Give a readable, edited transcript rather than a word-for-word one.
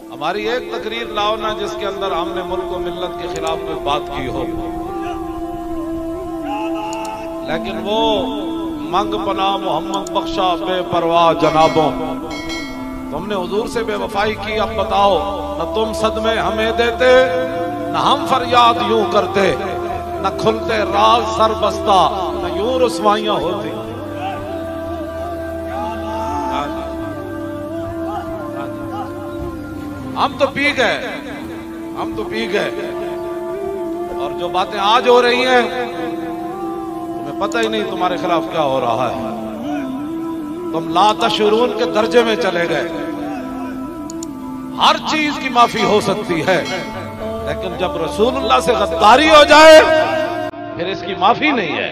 हमारी एक तकरीर लाओ ना जिसके अंदर हमने मुल्क और मिल्लत के खिलाफ कोई बात की हो, लेकिन वो मंग पना मोहम्मद बख्शा बेपरवाह जनाबों, तुमने हुजूर से बेवफाई की। अब बताओ, न तुम सदमे हमें देते, न हम फरियाद यूं करते, न खुलते राज सर बस्ता, न यूं रुसवाइयां होती। हम तो पी गए, हम तो पी गए। और जो बातें आज हो रही हैं तुम्हें पता ही नहीं तुम्हारे खिलाफ क्या हो रहा है। तुम ला तशरून के दर्जे में चले गए। हर चीज की माफी हो सकती है, लेकिन जब रसूलुल्लाह से गद्दारी हो जाए फिर इसकी माफी नहीं है।